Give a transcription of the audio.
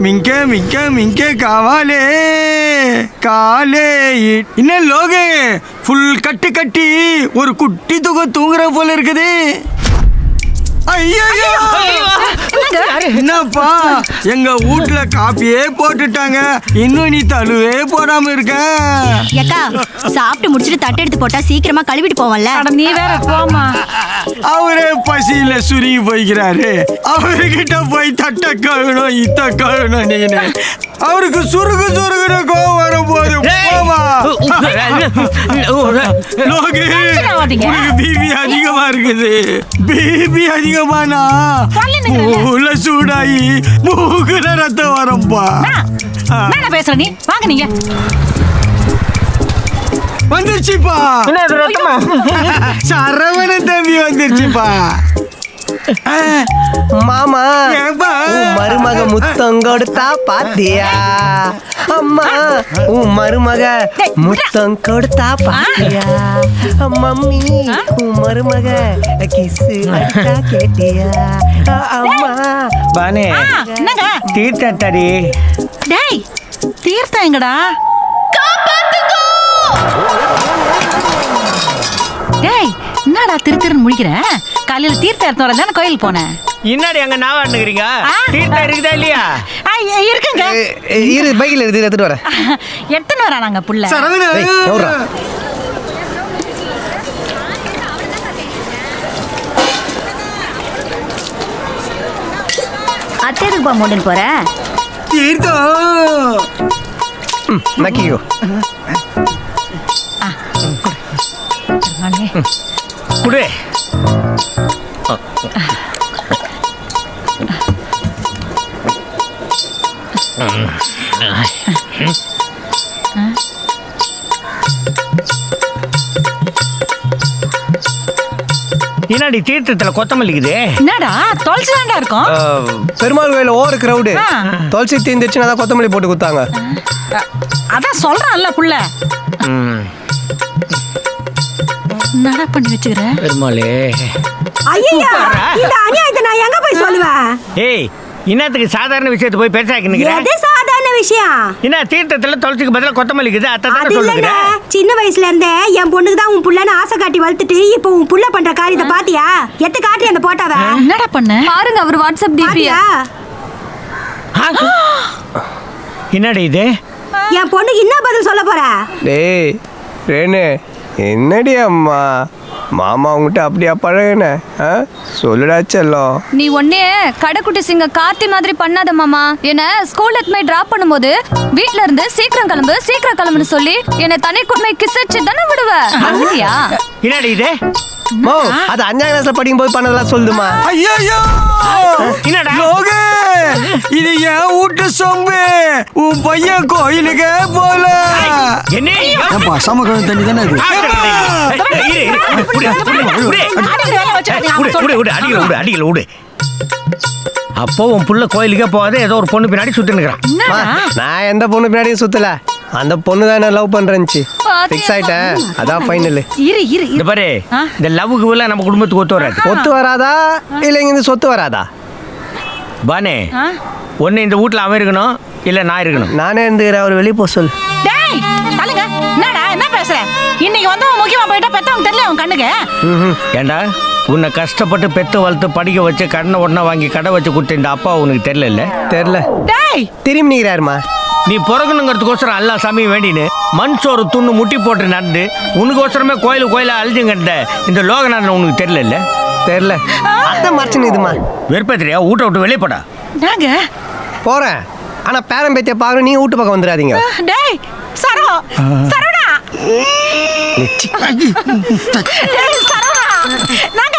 మింకే మింకే మింకే కావాలే காலே என்ன லோகே ஃபுல் கட்டு கட்டி ஒரு குட்டி துக தூங்குற போல இருக்குது. ஐயோ என்னப்பா எங்க வீட்டுல காப்பியே போட்டுட்டாங்க, இன்னும் நீ தழுவே போடாம இருக்க. ஏக்கா சாப்பிட்டு முடிச்சிட்டு தட்டு எடுத்து போட்டா சீக்கிரமா கழுவிட்டு போவல்ல. நீ வேற போமா. அவரே பசியில சுருங்கி போய்கிறாரு, அவர்கிட்ட போய் தட்ட கழுவணும் இத்த கழுவணும் நீனு. அவருக்கு சுருகு சுருகுன்னு கோவம் வரும்போது போமா. பிபி அதிகமா இருக்குது, பிபி அதிகமானா மூல சூடாயி மூக்குல ரத்தம் வரம்பா. பேசுற நீ வாங்க நீங்க வந்துருச்சுப்பா. சரவண தம்பி வந்துருச்சுப்பா. மாமா மருமக முத்தம் கொடுத்தா பாத்தியா? அம்மா உன் மருமக முத்தம் கொடுத்தா பாத்தியா? மம்மி உன் மருமக கிசு அடிச்சா கேட்டியா? அம்மா பானே தீர்த்தடி. டேய் தீர்த்தம் எங்கடா? டேய் என்னடா திருன்னு முழிக்கிற? காலையில தீர்த்தம் எடுத்து வரதானே கோயில் போனேன். இன்னாடி அங்க நான் வாடுறீங்க, தீர்த்தம் இருக்குதா இல்லையா? இருக்குங்க, இரு பைக்கில் இருந்து எடுத்துட்டு வரேன். எடுத்துன்னு வரானாங்க புள்ள. அத்தைக்கு பா மூடன் போற தீர்த்தம் நக்கிக்கோ. குடு. என்னடி தீர்த்தத்துல கொத்தமல்லிக்குது? என்னடா தொலைச்சுதான்டா இருக்கும். பெருமாள் கோயில ஓவர் கிரௌடு, தொலைச்சி தீர்ந்துச்சுன்னா தான் கொத்தமல்லி போட்டு கொடுத்தாங்க. அதான் சொல்றான்ல புள்ள. என்னடா பண்ணி வச்சுக்கிற? பெருமாளே ஐயா, இந்த அநியாயத்தை நான் எங்க போய் சொல்லுவேன்? ஏய் இன்னத்துக்கு சாதாரண விஷயத்தை போய் பேசாக்கினுங்க. எது சாதாரண விஷயம்? என்ன தீர்த்தத்துல தொலைச்சிக்கு பதிலா கொத்தமல்லிக்குது அதான் அது இல்லங்க, சொல்லுங்க. சின்ன வயசுல இருந்தே என் பொண்ணுக்கு தான் உன் புள்ளன்னு ஆசை காட்டி வளர்த்துட்டு இப்போ உன் புள்ள பண்ற காரியத்தை பாத்தியா? எத்த காட்டி அந்த போட்டாவ என்னடா பண்ண? பாருங்க அவர் வாட்ஸ்அப் டிபி. என்னடி இது? என் பொண்ணுக்கு என்ன பதில் சொல்ல போற? டேய் ரேணு, என்னடி அம்மா மாமா உங்ககிட்ட அப்படியா பழகுன? சொல்லுடா செல்லம். நீ ஒன்னே கடைக்குட்டி சிங்க கார்த்தி மாதிரி பண்ணாத மாமா. என்ன ஸ்கூல் எத்மை டிராப் பண்ணும்போது வீட்ல இருந்து சீக்கிரம் கிளம்புன்னு சொல்லி என்ன தனி குடுமை கிசச்சு தானே விடுவ. அப்படியா? என்னடி இது? மோ அது 5ஆம் கிளாஸ்ல படிக்கும் போது பண்ணதெல்லாம் சொல்லுமா? ஐயோ என்னடா லோகே, இது என் வீட்டு சொம்பு. உன் பையன் கோயிலுக்கே போல. என்ன சமக்கிழமை தண்ணி தானே அது. அடிக்கல விடு. அப்போ உன் புள்ள கோயிலுக்கே போகாத ஏதோ ஒரு பொண்ணு பின்னாடி சுத்தி நிக்கிறான். நான் எந்த பொண்ணு பின்னாடியும் சுத்தல, அந்த பொண்ணு தான் என்ன லவ் பண்றேன்ச்சு. ஃபிக்ஸ் ஆயிட்டேன், அதான் ஃபைனல். இந்த பாரு, இந்த லவ்வுக்கு எல்லாம் நம்ம குடும்பத்துக்கு ஒத்து வராது. ஒத்து வராதா இல்லைங்க இந்த சொத்து வராதா? பானே ஒன்னு இந்த வீட்டுல அவன் இருக்கணும், இல்ல நான் இருக்கணும். நானே இருந்துக்கிறேன், அவர் வெளியே போக சொல்லு. டேய் தலங்க, என்னடா என்ன பேசுற? இன்னைக்கு வந்து முக்கியமா போயிட்டா பெத்தவங்க தெரியல உன் கண்ணுக்கு. ஏண்டா உன்னை கஷ்டப்பட்டு பெத்து வளர்த்து படிக்க வச்சு கடனை உடனே வாங்கி கடை வச்சு கொடுத்த இந்த அப்பா உனக்கு தெரியல? தெரியல. டேய் திரும்பி நிற்கிறாருமா. நீ பிறக்கணுங்கிறதுக்கோசரம் அல்லா சாமி வேண்டின்னு மண் சோறு துண்ணு முட்டி போட்டு நடந்து உனக்கோசரமே கோயில அழிஞ்சுங்கட்ட இந்த லோகநாதன் உனக்கு தெரியல? தெரியல, அதான் மறைச்சுன்னு இதுமா. வெறுப்பேத்திரியா? வீட்டை விட்டு வெளியே போடா. நாங்க போறேன், ஆனா பேரன் பேத்திய பாக்கணும், நீங்க வீட்டு பக்கம் வந்துடாதீங்க. டேய் சரவணா சரவணா நாங்க